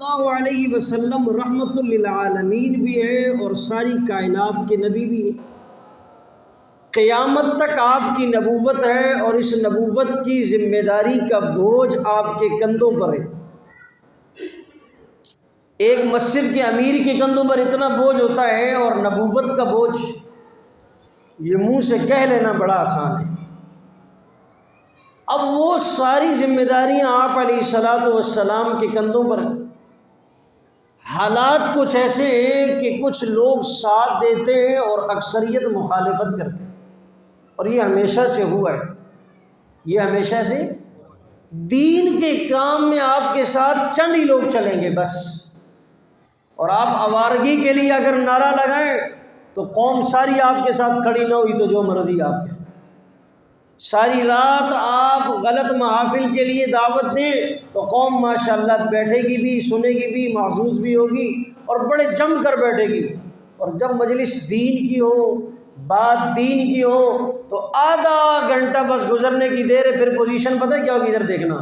اللہ علیہ وسلم رحمت للعالمین بھی ہے اور ساری کائنات کے نبی بھی ہیں۔ قیامت تک آپ کی نبوت ہے اور اس نبوت کی ذمہ داری کا بوجھ آپ کے کندھوں پر ہے۔ ایک مسجد کے امیر کے کندھوں پر اتنا بوجھ ہوتا ہے، اور نبوت کا بوجھ یہ منہ سے کہہ لینا بڑا آسان ہے۔ اب وہ ساری ذمہ داریاں آپ علیہ الصلاۃ والسلام کے کندھوں پر ہیں۔ حالات کچھ ایسے ہیں کہ کچھ لوگ ساتھ دیتے ہیں اور اکثریت مخالفت کرتے ہیں، اور یہ ہمیشہ سے ہوا ہے۔ یہ ہمیشہ سے دین کے کام میں آپ کے ساتھ چند ہی لوگ چلیں گے بس، اور آپ آوارگی کے لیے اگر نعرہ لگائیں تو قوم ساری آپ کے ساتھ کھڑی نہ ہوئی تو جو مرضی آپ کے، ساری رات آپ غلط محافل کے لیے دعوت دیں تو قوم ماشاءاللہ بیٹھے گی بھی، سنے گی بھی، محظوظ بھی ہوگی اور بڑے جم کر بیٹھے گی۔ اور جب مجلس دین کی ہو، بات دین کی ہو، تو آدھا گھنٹہ بس گزرنے کی دیر ہے، پھر پوزیشن پتہ ہے کیا ہوگی؟ ادھر دیکھنا،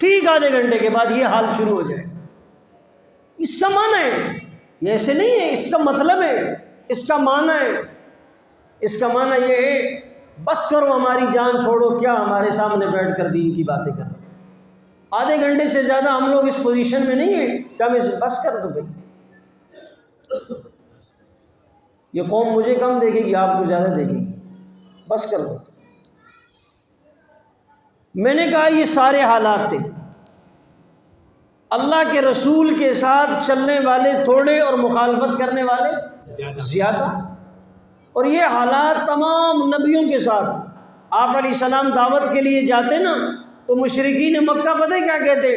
ٹھیک آدھے گھنٹے کے بعد یہ حال شروع ہو جائے گا۔ اس کا معنی ہے، یہ ایسے نہیں ہے، اس کا مطلب ہے، اس کا معنی ہے، اس کا معنی یہ ہے بس کرو ہماری جان چھوڑو، کیا ہمارے سامنے بیٹھ کر دین کی باتیں کر رہے ہیں۔ آدھے گھنٹے سے زیادہ ہم لوگ اس پوزیشن میں نہیں ہیں کہ ہم بس کر دو بھائی، یہ قوم مجھے کم دیکھے گی، آپ کو زیادہ دیکھے گی، بس کر دو۔ میں نے کہا یہ سارے حالات تھے، اللہ کے رسول کے ساتھ چلنے والے تھوڑے اور مخالفت کرنے والے زیادہ، اور یہ حالات تمام نبیوں کے ساتھ۔ آپ علیہ السلام دعوت کے لیے جاتے نا تو مشرکین مکہ پتہ کیا کہتے؟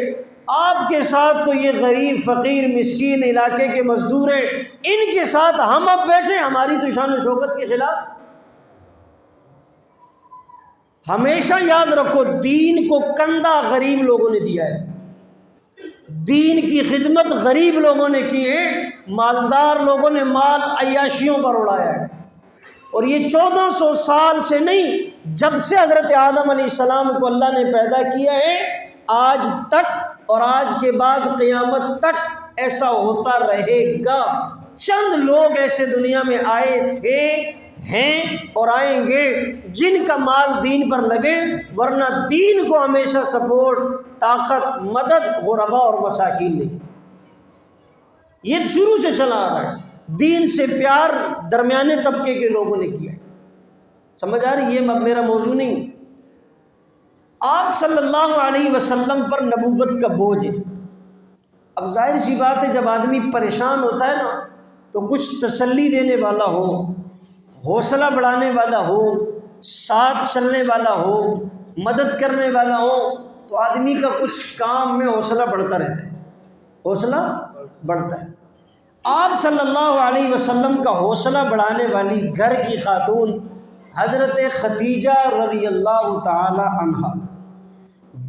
آپ کے ساتھ تو یہ غریب فقیر مسکین علاقے کے مزدور ہیں، ان کے ساتھ ہم اب بیٹھے، ہماری تو شان و شوکت کے خلاف۔ ہمیشہ یاد رکھو، دین کو کندھا غریب لوگوں نے دیا ہے، دین کی خدمت غریب لوگوں نے کی ہے، مالدار لوگوں نے مال عیاشیوں پر اڑایا ہے۔ اور یہ 1400 سال سے نہیں، جب سے حضرت آدم علیہ السلام کو اللہ نے پیدا کیا ہے آج تک، اور آج کے بعد قیامت تک ایسا ہوتا رہے گا۔ چند لوگ ایسے دنیا میں آئے تھے، ہیں اور آئیں گے جن کا مال دین پر لگے، ورنہ دین کو ہمیشہ سپورٹ، طاقت، مدد غرباء اور مساکین نے کی۔ یہ شروع سے چلا آ رہا ہے، دین سے پیار درمیانے طبقے کے لوگوں نے کیا۔ سمجھ آ رہی؟ یہ میرا موضوع نہیں۔ آپ صلی اللہ علیہ وسلم پر نبوت کا بوجھ ہے۔ اب ظاہر سی بات ہے، جب آدمی پریشان ہوتا ہے نا تو کچھ تسلی دینے والا ہو، حوصلہ بڑھانے والا ہو، ساتھ چلنے والا ہو، مدد کرنے والا ہو، تو آدمی کا کچھ کام میں حوصلہ بڑھتا رہتا ہے، حوصلہ بڑھتا ہے۔ آپ صلی اللہ علیہ وسلم کا حوصلہ بڑھانے والی گھر کی خاتون حضرت خدیجہ رضی اللہ تعالی عنہا،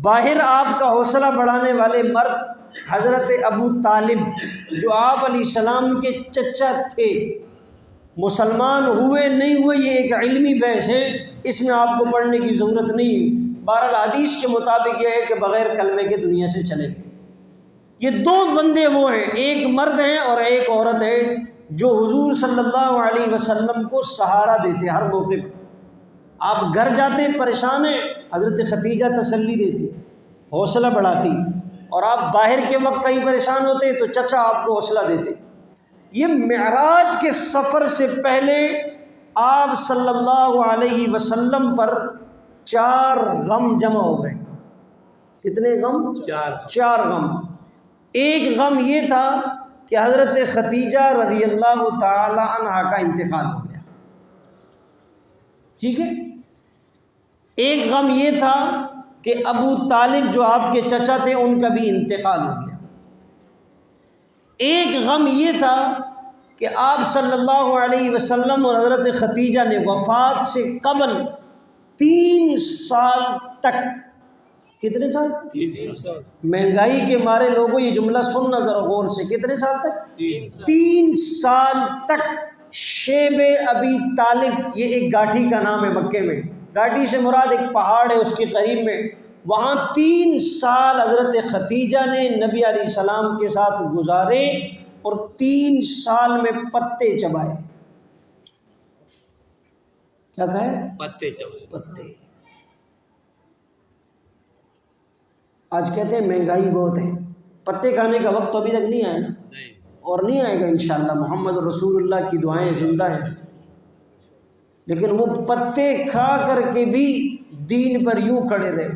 باہر آپ کا حوصلہ بڑھانے والے مرد حضرت ابو طالب، جو آپ علیہ السلام کے چچا تھے۔ مسلمان ہوئے نہیں ہوئے یہ ایک علمی بحث ہے، اس میں آپ کو پڑھنے کی ضرورت نہیں ہے۔ بہرحال حدیث کے مطابق یہ ہے کہ بغیر کلمے کے دنیا سے چلے گئے۔ یہ دو بندے وہ ہیں، ایک مرد ہیں اور ایک عورت ہے، جو حضور صلی اللہ علیہ وسلم کو سہارا دیتے ہر موقع پر۔ آپ گھر جاتے پریشان ہیں، حضرت خدیجہ تسلی دیتی، حوصلہ بڑھاتی، اور آپ باہر کے وقت کہیں پریشان ہوتے تو چچا آپ کو حوصلہ دیتے۔ یہ معراج کے سفر سے پہلے آپ صلی اللہ علیہ وسلم پر 4 غم جمع ہو گئے۔ کتنے غم؟ 4 غم۔ ایک غم یہ تھا کہ حضرت خدیجہ رضی اللہ تعالی عنہا کا انتقال ہو گیا، ٹھیک ہے۔ ایک غم یہ تھا کہ ابو طالب جو آپ کے چچا تھے ان کا بھی انتقال ہو گیا۔ ایک غم یہ تھا کہ آپ صلی اللہ علیہ وسلم اور حضرت خدیجہ نے وفات سے قبل 3 سال تک، کتنے سال؟ 3 سال۔ مہنگائی کے مارے لوگوں یہ جملہ سننا ذرا غور سے، کتنے سال تک؟ 3 سال تک شیب ابی طالب، یہ ایک گاٹھی کا نام ہے مکے میں، گھاٹی سے مراد ایک پہاڑ ہے اس کے قریب میں، وہاں 3 سال حضرت ختیجہ نے نبی علیہ السلام کے ساتھ گزارے اور 3 سال میں پتے چبائے۔ کیا کھائے؟ پتے چبائے۔ پتے۔ آج کہتے ہیں مہنگائی بہت ہے، پتے کھانے کا وقت تو ابھی تک نہیں آیا نا، اور نہیں آئے گا انشاءاللہ، محمد رسول اللہ کی دعائیں زندہ ہیں، لیکن وہ پتے کھا کر کے بھی دین پر یوں کھڑے رہے۔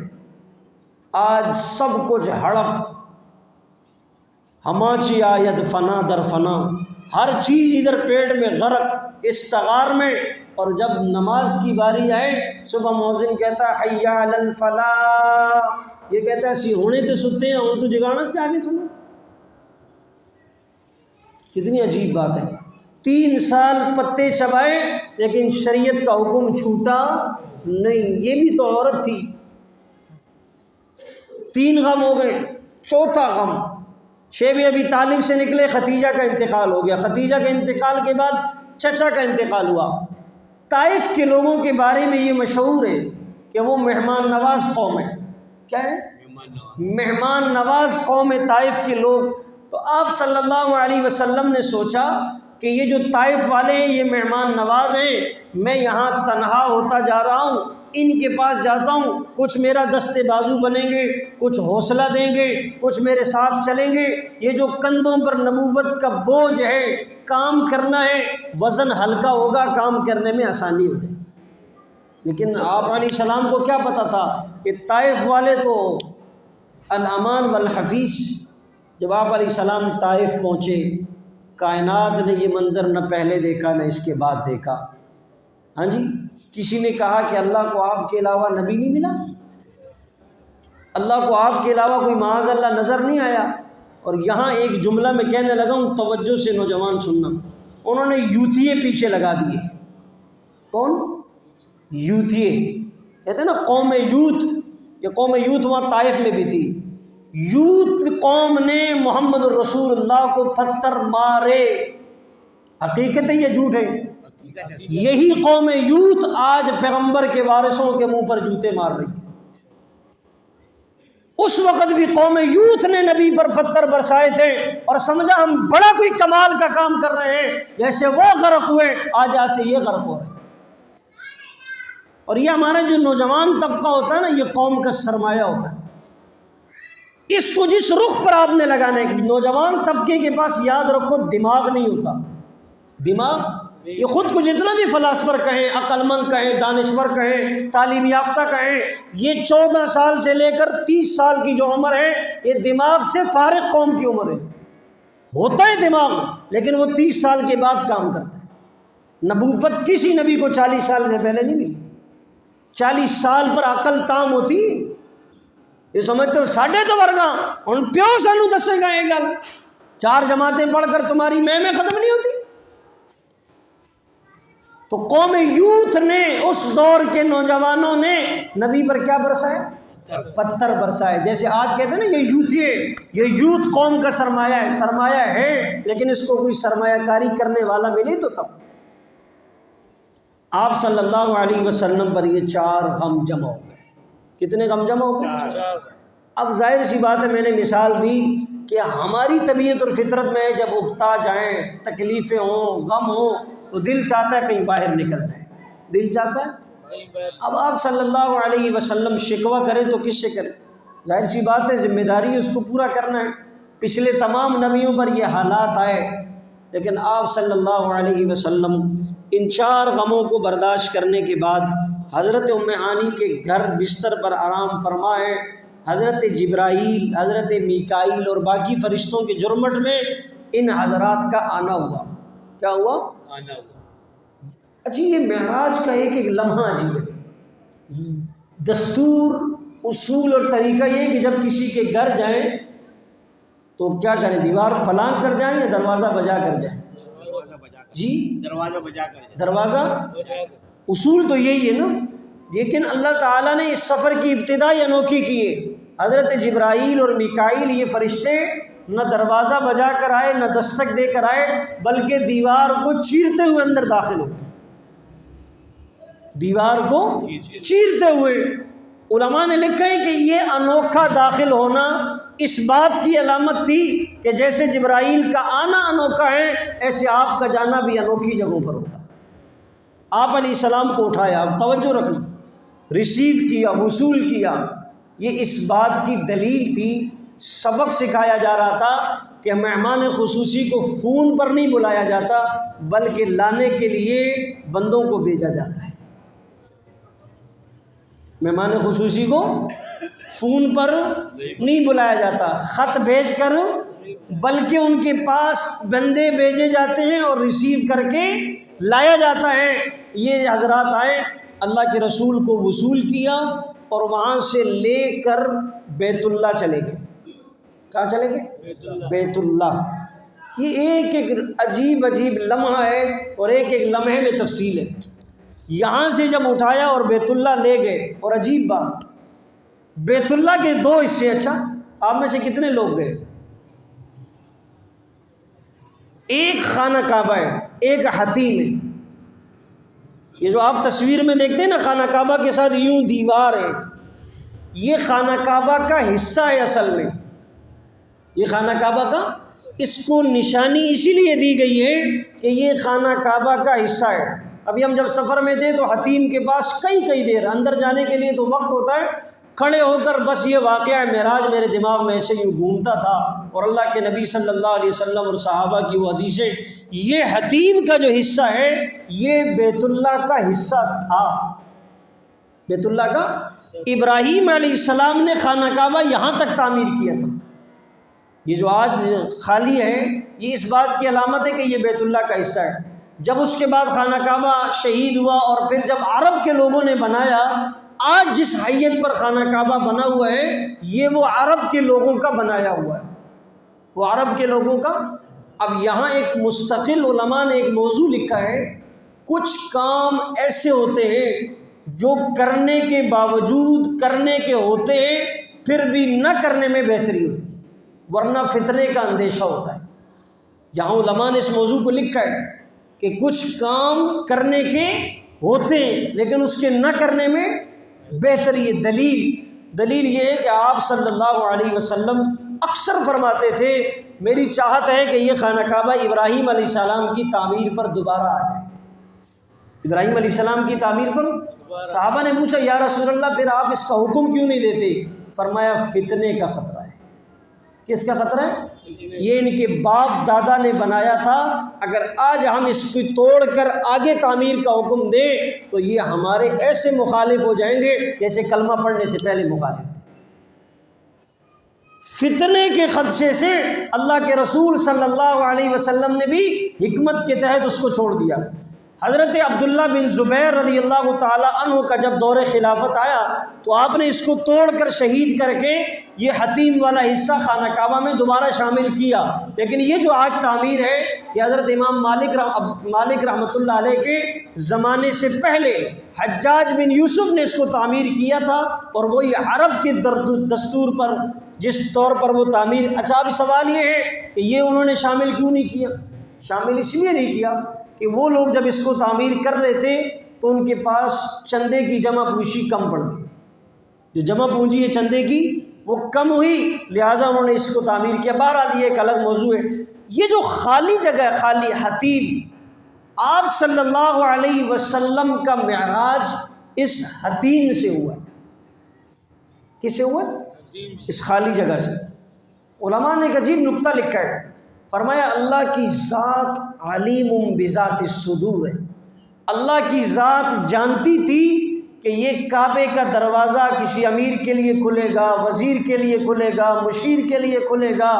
آج سب کچھ ہڑپ، ہماچی آید فنا در فنا، ہر چیز ادھر پیٹ میں غرق، استغار میں، اور جب نماز کی باری آئے صبح مؤذن کہتا ہے حی علی الفلاح، یہ کہتا ہے سی ہونے تو ستے ہیں ہوں تو جگانا سے آگے سنا۔ کتنی عجیب بات ہے، 3 سال پتے چبائے لیکن شریعت کا حکم چھوٹا نہیں۔ یہ بھی تو عورت تھی۔ 3 غم ہو گئے، چوتھا غم شیب ابی طالب سے نکلے، ختیجہ کا انتقال ہو گیا، ختیجہ کے انتقال کے بعد چچا کا انتقال ہوا۔ طائف کے لوگوں کے بارے میں یہ مشہور ہے کہ وہ مہمان نواز قوم ہے۔ کیا ہے؟ مہمان نواز قوم ہے طائف کے لوگ۔ تو آپ صلی اللہ علیہ وسلم نے سوچا کہ یہ جو طائف والے ہیں یہ مہمان نواز ہیں، میں یہاں تنہا ہوتا جا رہا ہوں، ان کے پاس جاتا ہوں، کچھ میرا دستے بازو بنیں گے، کچھ حوصلہ دیں گے، کچھ میرے ساتھ چلیں گے، یہ جو کندھوں پر نبوت کا بوجھ ہے، کام کرنا ہے، وزن ہلکا ہوگا، کام کرنے میں آسانی ہوگی۔ لیکن آپ علیہ السلام کو کیا پتہ تھا کہ طائف والے تو الامان والحفیظ۔ جب آپ علیہ السلام طائف پہنچے، کائنات نے یہ منظر نہ پہلے دیکھا نہ اس کے بعد دیکھا۔ ہاں جی، کسی نے کہا کہ اللہ کو آپ کے علاوہ نبی نہیں ملا، اللہ کو آپ کے علاوہ کوئی معاذ اللہ نظر نہیں آیا۔ اور یہاں ایک جملہ میں کہنے لگا ہوں، توجہ سے نوجوان سننا، انہوں نے یوتھیے پیچھے لگا دیے۔ کون؟ یوتھیے کہتے ہیں نا قوم یوتھ، یہ قوم یوتھ وہاں طائف میں بھی تھی۔ یوتھ قوم نے محمد الرسول اللہ کو پتھر مارے۔ حقیقت ہے یہ جھوٹ ہے؟ یہی قوم یوتھ آج پیغمبر کے وارثوں کے منہ پر جوتے مار رہی ہے۔ اس وقت بھی قوم یوتھ نے نبی پر پتھر برسائے تھے اور سمجھا ہم بڑا کوئی کمال کا کام کر رہے ہیں، جیسے وہ غرق ہوئے آج سے یہ غرق ہو رہے ہیں۔ اور یہ ہمارا جو نوجوان طبقہ ہوتا ہے نا، یہ قوم کا سرمایہ ہوتا ہے۔ اس کو جس رخ پر آپ نے لگانا ہے، نوجوان طبقے کے پاس یاد رکھو دماغ نہیں ہوتا۔ دماغ یہ خود کو جتنا بھی فلاسفر کہیں، عقل مند کہیں، دانشور کہیں، تعلیم یافتہ کہیں، یہ 14 سال سے لے کر 30 سال کی جو عمر ہے، یہ دماغ سے فارغ قوم کی عمر ہے۔ ہوتا ہے دماغ لیکن وہ 30 سال کے بعد کام کرتا ہے۔ نبوت کسی نبی کو 40 سال سے پہلے نہیں ملی۔ 40 سال پر عقل تام ہوتی، یہ سمجھتے ہو ساڈے تو ورگا ہن پیو سانو دسے گا یہ گل، 4 جماعتیں پڑھ کر تمہاری میں ختم نہیں ہوتی۔ تو قوم یوتھ نے، اس دور کے نوجوانوں نے نبی پر کیا برسائے؟ پتھر برسائے۔ جیسے آج کہتے ہیں نا یہ یوتھیے، یہ یوتھ قوم کا سرمایہ ہے۔ سرمایہ ہے لیکن اس کو کوئی سرمایہ کاری کرنے والا ملے تو تب۔ آپ صلی اللہ علیہ وسلم پر یہ 4 غم جمع ہو گئے۔ کتنے غم جمع ہو گئے؟ اب ظاہر سی بات ہے، میں نے مثال دی کہ ہماری طبیعت اور فطرت میں جب ابتا جائیں، تکلیفیں ہوں، غم ہوں، تو دل چاہتا ہے کہیں باہر نکل جائے، دل چاہتا ہے۔ اب آپ صلی اللہ علیہ وسلم شکوہ کریں تو کس سے کریں؟ ظاہر سی بات ہے ذمہ داری اس کو پورا کرنا ہے۔ پچھلے تمام نبیوں پر یہ حالات آئے، لیکن آپ صلی اللہ علیہ وسلم ان 4 غموں کو برداشت کرنے کے بعد حضرت ام ہانی کے گھر بستر پر آرام فرمائے۔ حضرت جبرائیل، حضرت میکائیل اور باقی فرشتوں کے جرمٹ میں ان حضرات کا آنا ہوا۔ کیا ہوا؟ آنا ہوا۔ اچھا، یہ معراج کا ایک ایک لمحہ عجیب ہے۔ دستور، اصول اور طریقہ یہ ہے کہ جب کسی کے گھر جائیں تو کیا کریں؟ دیوار پلانگ کر جائیں یا دروازہ بجا کر جائیں؟ جی، دروازہ بجا کر۔ دروازہ اصول تو یہی ہے نا، لیکن اللہ تعالیٰ نے اس سفر کی ابتدا انوکھی کی ہے۔ حضرت جبرائیل اور میکائیل یہ فرشتے نہ دروازہ بجا کر آئے نہ دستک دے کر آئے، بلکہ دیوار کو چیرتے ہوئے اندر داخل ہو۔ دیوار کو چیرتے ہوئے۔ علماء نے لکھا ہے کہ یہ انوکھا داخل ہونا اس بات کی علامت تھی کہ جیسے جبرائیل کا آنا انوکھا ہے، ایسے آپ کا جانا بھی انوکھی جگہوں پر ہوگا۔ آپ علیہ السلام کو اٹھایا، اب توجہ رکھنا، ریسیو کیا، وصول کیا، یہ اس بات کی دلیل تھی، سبق سکھایا جا رہا تھا کہ مہمان خصوصی کو فون پر نہیں بلایا جاتا بلکہ لانے کے لیے بندوں کو بھیجا جاتا ہے۔ مہمان خصوصی کو فون پر نہیں بلایا جاتا، خط بھیج کر، بلکہ ان کے پاس بندے بھیجے جاتے ہیں اور ریسیو کر کے لایا جاتا ہے۔ یہ حضرات آئے، اللہ کے رسول کو وصول کیا اور وہاں سے لے کر بیت اللہ چلے گئے۔ کہاں چلے گئے؟ بیت اللہ۔ یہ ایک ایک عجیب عجیب لمحہ ہے اور ایک ایک لمحے میں تفصیل ہے۔ یہاں سے جب اٹھایا اور بیت اللہ لے گئے، اور عجیب بات، بیت اللہ کے دو حصے، اچھا آپ میں سے کتنے لوگ گئے؟ ایک خانہ کعبہ ہے، ایک حتیم ہے۔ یہ جو آپ تصویر میں دیکھتے ہیں نا، خانہ کعبہ کے ساتھ یوں دیوار ہے، یہ خانہ کعبہ کا حصہ ہے اصل میں۔ یہ خانہ کعبہ کا، اس کو نشانی اسی لیے دی گئی ہے کہ یہ خانہ کعبہ کا حصہ ہے۔ ابھی ہم جب سفر میں تھے تو حتیم کے پاس کئی دیر اندر جانے کے لیے تو وقت ہوتا ہے، کھڑے ہو کر بس یہ واقعہ معراج میرے دماغ میں ایسے یوں گھومتا تھا، اور اللہ کے نبی صلی اللہ علیہ وسلم اور صحابہ کی وہ حدیثیں، یہ حتیم کا جو حصہ ہے یہ بیت اللہ کا حصہ تھا، بیت اللہ کا۔ ابراہیم علیہ السلام نے خانہ کعبہ یہاں تک تعمیر کیا تھا۔ یہ جو آج خالی ہے یہ اس بات کی علامت ہے کہ یہ بیت اللہ کا حصہ ہے۔ جب اس کے بعد خانہ کعبہ شہید ہوا اور پھر جب عرب کے لوگوں نے بنایا، آج جس حیت پر خانہ کعبہ بنا ہوا ہے یہ وہ عرب کے لوگوں کا بنایا ہوا ہے، وہ عرب کے لوگوں کا۔ اب یہاں ایک مستقل علماء نے ایک موضوع لکھا ہے، کچھ کام ایسے ہوتے ہیں جو کرنے کے باوجود کرنے کے ہوتے ہیں پھر بھی نہ کرنے میں بہتری ہوتی ہے، ورنہ فتنے کا اندیشہ ہوتا ہے۔ جہاں علماء نے اس موضوع کو لکھا ہے کہ کچھ کام کرنے کے ہوتے ہیں لیکن اس کے نہ کرنے میں بہتری ہے۔ دلیل یہ ہے کہ آپ صلی اللہ علیہ وسلم اکثر فرماتے تھے میری چاہت ہے کہ یہ خانہ کعبہ ابراہیم علیہ السلام کی تعمیر پر دوبارہ آ جائے۔ ابراہیم علیہ السلام کی تعمیر پر صحابہ نے پوچھا یا رسول اللہ پھر آپ اس کا حکم کیوں نہیں دیتے؟ فرمایا فتنے کا خطرہ ہے۔ کس کا خطرہ ہے؟ یہ ان کے باپ دادا نے بنایا تھا، اگر آج ہم اس کو توڑ کر آگے تعمیر کا حکم دیں تو یہ ہمارے ایسے مخالف ہو جائیں گے جیسے کلمہ پڑھنے سے پہلے مخالف۔ فتنے کے خدشے سے اللہ کے رسول صلی اللہ علیہ وسلم نے بھی حکمت کے تحت اس کو چھوڑ دیا۔ حضرت عبداللہ بن زبیر رضی اللہ تعالی عنہ کا جب دور خلافت آیا تو آپ نے اس کو توڑ کر شہید کر کے یہ حتیم والا حصہ خانہ کعبہ میں دوبارہ شامل کیا، لیکن یہ جو آج تعمیر ہے یہ حضرت امام مالک رحمۃ اللہ علیہ کے زمانے سے پہلے حجاج بن یوسف نے اس کو تعمیر کیا تھا، اور وہی عرب کے دستور پر جس طور پر وہ تعمیر۔ اچھا اب سوال یہ ہے کہ یہ انہوں نے شامل کیوں نہیں کیا؟ شامل اس لیے نہیں کیا کہ وہ لوگ جب اس کو تعمیر کر رہے تھے تو ان کے پاس چندے کی جمع پوشی کم پڑ گئی، جو جمع پونجی ہے چندے کی وہ کم ہوئی، لہٰذا انہوں نے اس کو تعمیر کیا۔ بہرحال یہ ایک الگ موضوع ہے۔ یہ جو خالی جگہ ہے، خالی حتیم، آپ صلی اللہ علیہ وسلم کا معراج اس حتیم سے ہوا۔ کس سے ہوا؟ اس خالی جگہ سے۔ علماء نے ایک عجیب نکتہ لکھا ہے، فرمایا اللہ کی ذات علیم بذات الصدور ہے، اللہ کی ذات جانتی تھی کہ یہ کعبے کا دروازہ کسی امیر کے لیے کھلے گا، وزیر کے لیے کھلے گا، مشیر کے لیے کھلے گا،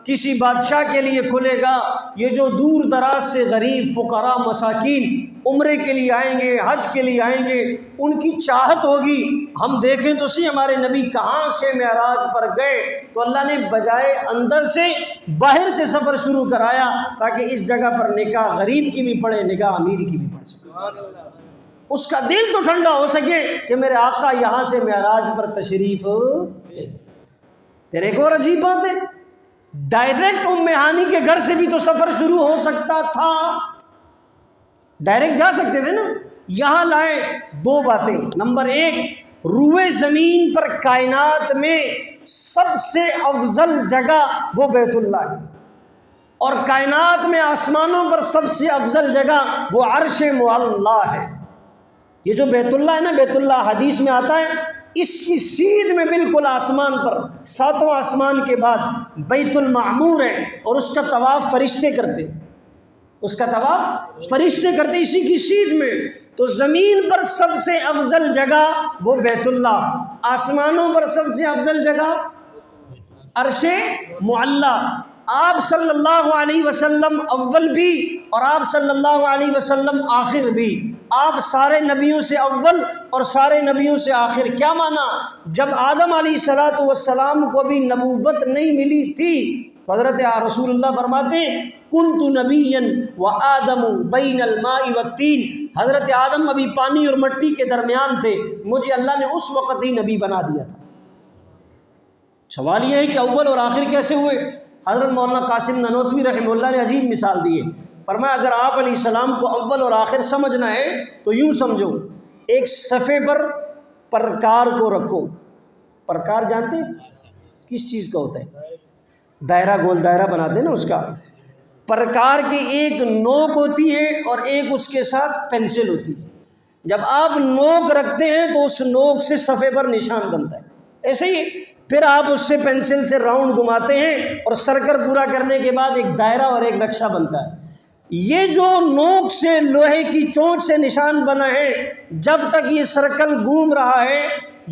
کسی بادشاہ کے لیے کھلے گا، یہ جو دور دراز سے غریب فقراء مساکین عمرے کے لیے آئیں گے، حج کے لیے آئیں گے، ان کی چاہت ہوگی ہم دیکھیں تو صحیح ہمارے نبی کہاں سے معراج پر گئے، تو اللہ نے بجائے اندر سے باہر سے سفر شروع کرایا تاکہ اس جگہ پر نگاہ غریب کی بھی پڑے، نگاہ امیر کی بھی پڑ سکے، اس کا دل تو ٹھنڈا ہو سکے کہ میرے آقا یہاں سے معراج پر تشریف۔ پھر ایک اور عجیب بات ہے، ڈائریکٹ ام ہانی کے گھر سے بھی تو سفر شروع ہو سکتا تھا، ڈائریکٹ جا سکتے تھے نا، یہاں لائے دو باتیں. نمبر ایک، روئے زمین پر کائنات میں سب سے افضل جگہ وہ بیت اللہ ہے، اور کائنات میں آسمانوں پر سب سے افضل جگہ وہ عرش معلی ہے. یہ جو بیت اللہ ہے نا، بیت اللہ حدیث میں آتا ہے، اس کی سیدھ میں بالکل آسمان پر، ساتوں آسمان کے بعد بیت المعمور ہے، اور اس کا طواف فرشتے کرتے، اس کا طواف فرشتے کرتے اسی کی سیدھ میں. تو زمین پر سب سے افضل جگہ وہ بیت اللہ، آسمانوں پر سب سے افضل جگہ عرش معلی. آپ صلی اللہ علیہ وسلم اول بھی اور آپ صلی اللہ علیہ وسلم آخر بھی. آپ سارے نبیوں سے اول اور سارے نبیوں سے آخر. کیا معنی؟ جب آدم علیہ السلام کو بھی نبوت نہیں ملی تھی تو حضرت رسول اللہ فرماتے ہیں کنت نبیا وآدم بین الماء والطین. حضرت آدم ابھی پانی اور مٹی کے درمیان تھے، مجھے اللہ نے اس وقت ہی نبی بنا دیا تھا. سوال یہ ہے کہ اول اور آخر کیسے ہوئے؟ حضرت مولانا قاسم نانوتوی رحمہ اللہ نے عجیب مثال دی ہے. فرمایا اگر آپ علیہ السلام کو اول اور آخر سمجھنا ہے تو یوں سمجھو، ایک صفحے پر پرکار کو رکھو. پرکار جانتے کس چیز کا ہوتا ہے؟ دائرہ، گول دائرہ بناتے ہیں نا اس کا. پرکار کی ایک نوک ہوتی ہے اور ایک اس کے ساتھ پینسل ہوتی ہے. جب آپ نوک رکھتے ہیں تو اس نوک سے صفحے پر نشان بنتا ہے. ایسے ہی پھر آپ اس سے پینسل سے راؤنڈ گھماتے ہیں اور سرکل پورا کرنے کے بعد ایک دائرہ اور ایک نقشہ بنتا ہے. یہ جو نوک سے لوہے کی چونچ سے نشان بنا ہے، جب تک یہ سرکل گھوم رہا ہے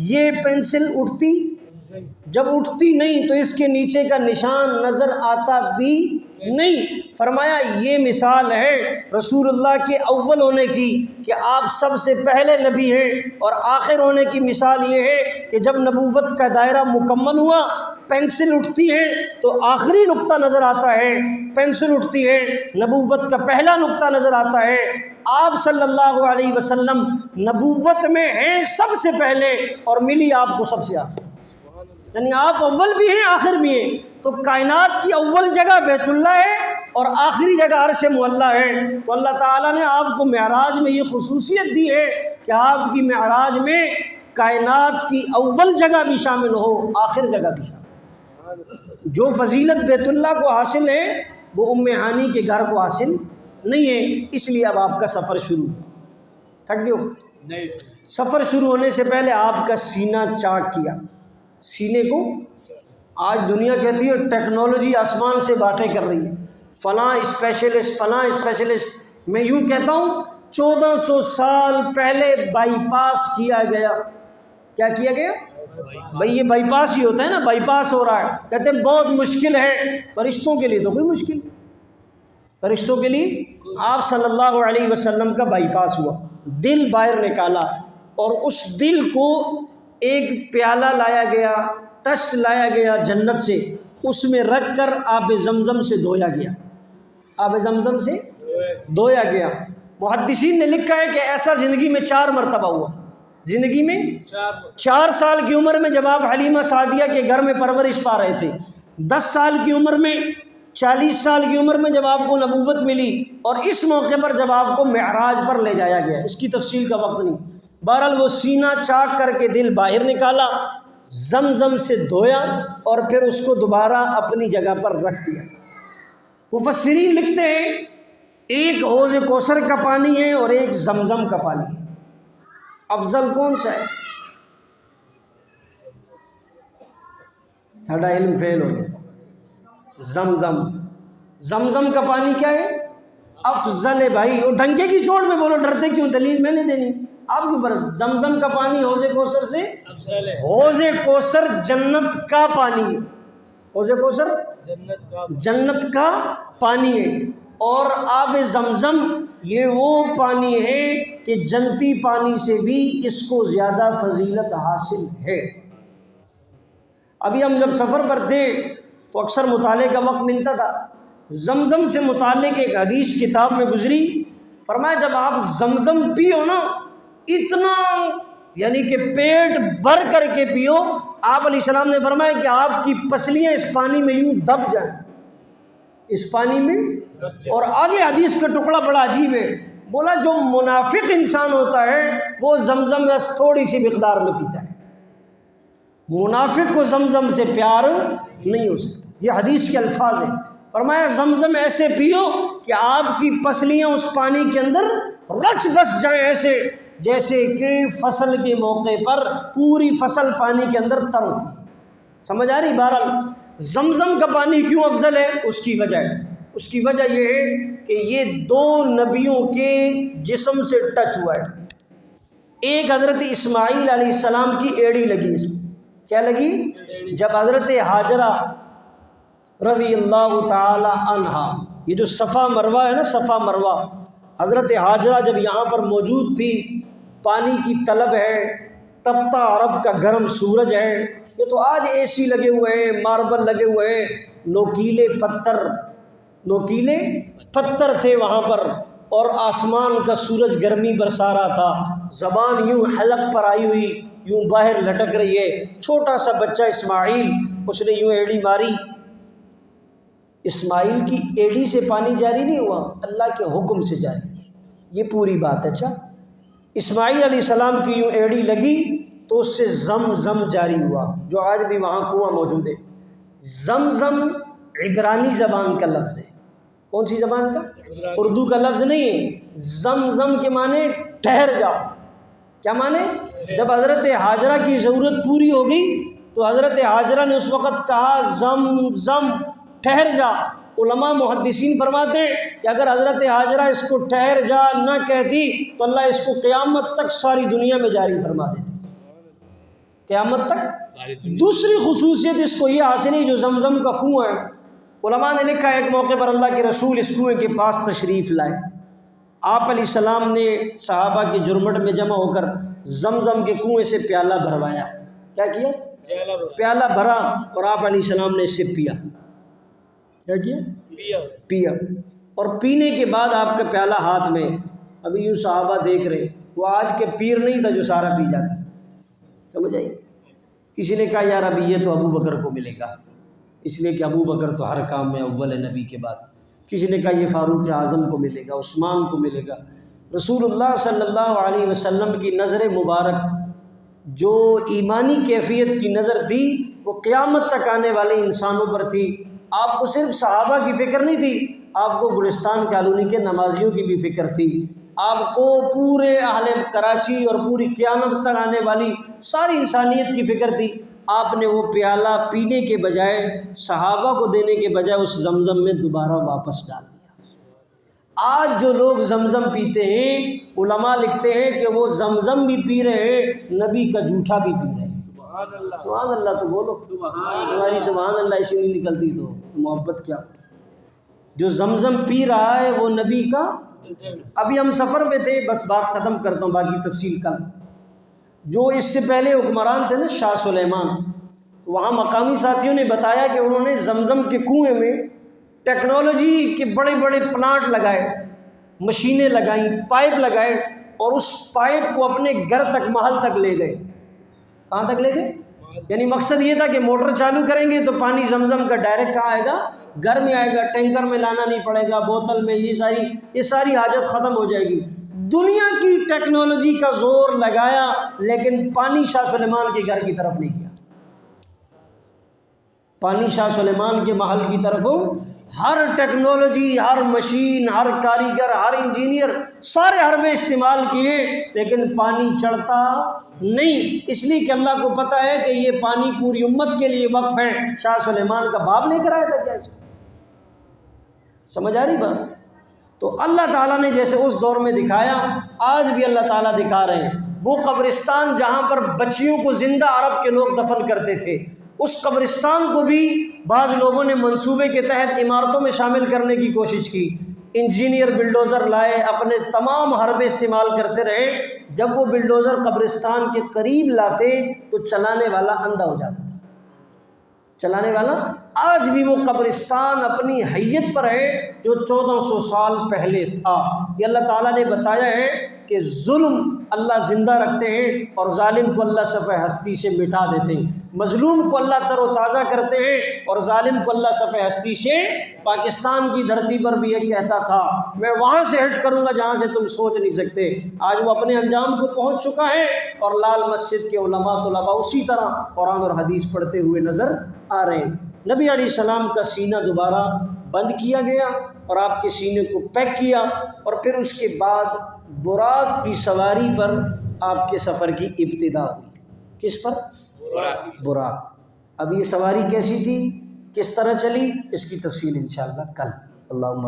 یہ پینسل اٹھتی، جب اٹھتی نہیں تو اس کے نیچے کا نشان نظر آتا بھی نہیں. فرمایا یہ مثال ہے رسول اللہ کے اول ہونے کی کہ آپ سب سے پہلے نبی ہیں، اور آخر ہونے کی مثال یہ ہے کہ جب نبوت کا دائرہ مکمل ہوا، پینسل اٹھتی ہے تو آخری نقطہ نظر آتا ہے، پینسل اٹھتی ہے نبوت کا پہلا نقطہ نظر آتا ہے. آپ صلی اللہ علیہ وسلم نبوت میں ہیں سب سے پہلے اور ملی آپ کو سب سے آخر، یعنی آپ اول بھی ہیں آخر بھی ہیں. تو کائنات کی اول جگہ بیت اللہ ہے اور آخری جگہ عرش معلی ہے. تو اللہ تعالیٰ نے آپ کو معراج میں یہ خصوصیت دی ہے کہ آپ کی معراج میں کائنات کی اول جگہ بھی شامل ہو، آخر جگہ بھی شامل ہو. جو فضیلت بیت اللہ کو حاصل ہے وہ ام ہانی کے گھر کو حاصل نہیں ہے. اس لیے اب آپ کا سفر شروع. تھک گئے ہو؟ نہیں. سفر شروع ہونے سے پہلے آپ کا سینہ چاک کیا. سینے کو آج دنیا کہتی ہے ٹیکنالوجی آسمان سے باتیں کر رہی ہے، فلاں اسپیشلسٹ فلاں اسپیشلسٹ. میں یوں کہتا ہوں 1400 سال پہلے بائی پاس کیا گیا. کیا کیا گیا بھائی؟ یہ بائی پاس ہی ہوتا ہے نا، بائی پاس ہو رہا ہے. کہتے ہیں بہت مشکل ہے. فرشتوں کے لیے تو کوئی مشکل نہیں. فرشتوں کے لیے آپ صلی اللہ علیہ وسلم کا بائی پاس ہوا، دل باہر نکالا، اور اس دل کو ایک پیالہ لایا گیا، تشت لایا گیا جنت سے، اس میں رکھ کر آب زمزم سے دھویا گیا. آب زمزم سے دھویا گیا. محدثین نے لکھا ہے کہ ایسا زندگی میں 4 مرتبہ ہوا. زندگی میں 4 سال کی عمر میں جب آپ حلیمہ سعدیہ کے گھر میں پرورش پا رہے تھے، 10 سال کی عمر میں، 40 سال کی عمر میں جب آپ کو نبوت ملی، اور اس موقع پر جب آپ کو معراج پر لے جایا گیا. اس کی تفصیل کا وقت نہیں. بہرحال وہ سینہ چاک کر کے دل باہر نکالا، زمزم سے دھویا، اور پھر اس کو دوبارہ اپنی جگہ پر رکھ دیا. مفسرین لکھتے ہیں ایک حوض کوثر کا پانی ہے اور ایک زمزم کا پانی ہے. افضل کون سا ہے؟ ساڈا علم فیل ہو گیا. زمزم. زمزم کا پانی کیا ہے؟ افضل ہے بھائی. وہ ڈنکے کی چوٹ میں بولو، ڈرتے کیوں؟ دلیل میں نے دینی آپ کے اوپر. زمزم کا پانی حوض کوثر سے افضل ہے. حوض کوثر جنت کا پانی ہے. حوض کوثر جنت کا پانی ہے، اور آب زمزم یہ وہ پانی ہے کہ جنتی پانی سے بھی اس کو زیادہ فضیلت حاصل ہے. ابھی ہم جب سفر پر تھے تو اکثر مطالعے کا وقت ملتا تھا. زمزم سے متعلق ایک حدیث کتاب میں گزری. فرمایا جب آپ زمزم پیو نا، اتنا یعنی کہ پیٹ بھر کر کے پیو. آپ علیہ السلام نے فرمایا کہ آپ کی پسلیاں اس پانی میں یوں دب جائیں، اس پانی میں. اور آگے حدیث کا ٹکڑا بڑا عجیب ہے. بولا جو منافق انسان ہوتا ہے وہ زمزم بس تھوڑی سی مقدار میں پیتا ہے، منافق کو زمزم سے پیار نہیں ہو سکتا۔ یہ حدیث کے الفاظ ہیں۔ فرمایا زمزم ایسے پیو کہ آپ کی پسلیاں اس پانی کے اندر رچ بس جائیں، ایسے جیسے کہ فصل کے موقع پر پوری فصل پانی کے اندر تر ہوتی ہے۔ سمجھ آ رہی؟ بہرحال زمزم کا پانی کیوں افضل ہے؟ اس کی وجہ یہ ہے کہ یہ دو نبیوں کے جسم سے ٹچ ہوا ہے۔ ایک حضرت اسماعیل علیہ السلام کی ایڑی لگی، اس میں کیا لگی؟ جب حضرت ہاجرہ رضی اللہ تعالی عنہا، یہ جو صفا مروہ ہے نا، صفا مروہ، حضرت ہاجرہ جب یہاں پر موجود تھی، پانی کی طلب ہے، تپتا عرب کا گرم سورج ہے، یہ تو آج اے سی لگے ہوئے ہیں، ماربل لگے ہوئے ہیں، نوکیلے پتھر تھے وہاں پر، اور آسمان کا سورج گرمی برسا رہا تھا، زبان یوں حلق پر آئی ہوئی یوں باہر لٹک رہی ہے، چھوٹا سا بچہ اسماعیل، اس نے یوں ایڑی ماری۔ اسماعیل کی ایڑی سے پانی جاری نہیں ہوا، اللہ کے حکم سے جاری، یہ پوری بات ہے۔ اچھا، اسماعیل علیہ السلام کی یوں ایڑی لگی تو اس سے زمزم جاری ہوا، جو آج بھی وہاں کنواں موجود ہے۔ زمزم عبرانی زبان کا لفظ ہے۔ کون سی زبان کا؟ اردو کا لفظ نہیں ہے۔ زمزم کے معنی ٹھہر جاؤ۔ کیا معنی؟ جب حضرت ہاجرہ کی ضرورت پوری ہو گئی تو حضرت ہاجرہ نے اس وقت کہا زمزم، ٹھہر جا۔ علماء محدثین فرماتے ہیں کہ اگر حضرت ہاجرہ اس کو ٹھہر جا نہ کہتی تو اللہ اس کو قیامت تک ساری دنیا میں جاری فرما دیتی، قیامت تک۔ دوسری خصوصیت اس کو یہ حاصل ہے جو زمزم کا کنواں ہے، علماء نے لکھا ہے ایک موقع پر اللہ کے رسول اس کنویں کے پاس تشریف لائے، آپ علیہ السلام نے صحابہ کے جرمٹ میں جمع ہو کر زمزم کے کنویں سے پیالہ بھروایا۔ کیا کیا؟ پیالہ بھرا، اور آپ علیہ السلام نے اس سے پیا۔ کیا کیا؟ پیا۔ اور پینے کے بعد آپ کا پیالہ ہاتھ میں، ابھی یوں صحابہ دیکھ رہے، وہ آج کے پیر نہیں تھا جو سارا پی جاتا، سمجھ آئی؟ کسی نے کہا یار ابھی یہ تو ابو بکر کو ملے گا، اس لیے کہ ابو بکر تو ہر کام میں اول ہے نبی کے بعد۔ کسی نے کہا یہ فاروق اعظم کو ملے گا، عثمان کو ملے گا۔ رسول اللہ صلی اللہ علیہ وسلم کی نظر مبارک جو ایمانی کیفیت کی نظر تھی وہ قیامت تک آنے والے انسانوں پر تھی۔ آپ کو صرف صحابہ کی فکر نہیں تھی، آپ کو گلستان کالونی کے نمازیوں کی بھی فکر تھی، آپ کو پورے اہل کراچی اور پوری قیامت تک آنے والی ساری انسانیت کی فکر تھی۔ آپ نے وہ پیالہ پینے کے بجائے، صحابہ کو دینے کے بجائے اس زمزم میں دوبارہ واپس ڈال دیا۔ آج جو لوگ زمزم پیتے ہیں، علماء لکھتے ہیں کہ وہ زمزم بھی پی رہے ہیں، نبی کا جھوٹا بھی پی رہے ہیں۔ سبحان اللہ تو بولو، تمہاری سبحان اللہ ایسی نہیں نکلتی تو محبت کیا ہوگی؟ جو زمزم پی رہا ہے وہ نبی کا۔ ابھی ہم سفر میں تھے، بس بات ختم کرتا ہوں، باقی تفصیل کل۔ جو اس سے پہلے حکمران تھے نا شاہ سلیمان، وہاں مقامی ساتھیوں نے بتایا کہ انہوں نے زمزم کے کنویں میں ٹیکنالوجی کے بڑے بڑے پلانٹ لگائے، مشینیں لگائیں، پائپ لگائے، اور اس پائپ کو اپنے گھر تک، محل تک لے گئے۔ کہاں تک لے گئے؟ یعنی مقصد یہ تھا کہ موٹر چالو کریں گے تو پانی زمزم کا ڈائریکٹ کہاں آئے گا؟ گھر میں آئے گا، ٹینکر میں لانا نہیں پڑے گا، بوتل میں، یہ ساری حاجت ختم ہو جائے گی۔ دنیا کی ٹیکنالوجی کا زور لگایا لیکن پانی شاہ سلیمان کے گھر کی طرف نہیں گیا، پانی شاہ سلیمان کے محل کی طرف ہو۔ ہر ٹیکنالوجی، ہر مشین، ہر کاریگر، ہر انجینئر، سارے حربے استعمال کیے لیکن پانی چڑھتا نہیں، اس لیے کہ اللہ کو پتہ ہے کہ یہ پانی پوری امت کے لیے وقف ہے۔ شاہ سلیمان کا باپ لے کر آیا تھا کیا اس کو؟ سمجھ آ رہی بات؟ تو اللہ تعالیٰ نے جیسے اس دور میں دکھایا، آج بھی اللہ تعالیٰ دکھا رہے ہیں۔ وہ قبرستان جہاں پر بچیوں کو زندہ عرب کے لوگ دفن کرتے تھے، اس قبرستان کو بھی بعض لوگوں نے منصوبے کے تحت عمارتوں میں شامل کرنے کی کوشش کی۔ انجینئر بلڈوزر لائے، اپنے تمام حربے استعمال کرتے رہے، جب وہ بلڈوزر قبرستان کے قریب لاتے تو چلانے والا اندھا ہو جاتا تھا، چلانے والا۔ آج بھی وہ قبرستان اپنی حیت پر ہے جو 1400 سال پہلے تھا۔ یہ اللہ تعالیٰ نے بتایا ہے کہ ظلم اللہ زندہ رکھتے ہیں اور ظالم کو اللہ صفحہ ہستی سے مٹا دیتے ہیں، مظلوم کو اللہ تر و تازہ کرتے ہیں اور ظالم کو اللہ صفحہ ہستی سے، پاکستان کی دھرتی پر بھی ایک کہتا تھا میں وہاں سے ہٹ کروں گا جہاں سے تم سوچ نہیں سکتے، آج وہ اپنے انجام کو پہنچ چکا ہے اور لال مسجد کے علماء طلباء اسی طرح قرآن اور حدیث پڑھتے ہوئے نظر آ رہے ہیں۔ نبی علیہ السلام کا سینہ دوبارہ بند کیا گیا اور آپ کے سینے کو پیک کیا، اور پھر اس کے بعد براق کی سواری پر آپ کے سفر کی ابتدا ہوئی۔ کس پر؟ براق۔ اب یہ سواری کیسی تھی، کس طرح چلی، اس کی تفصیل انشاءاللہ کل۔ اللہم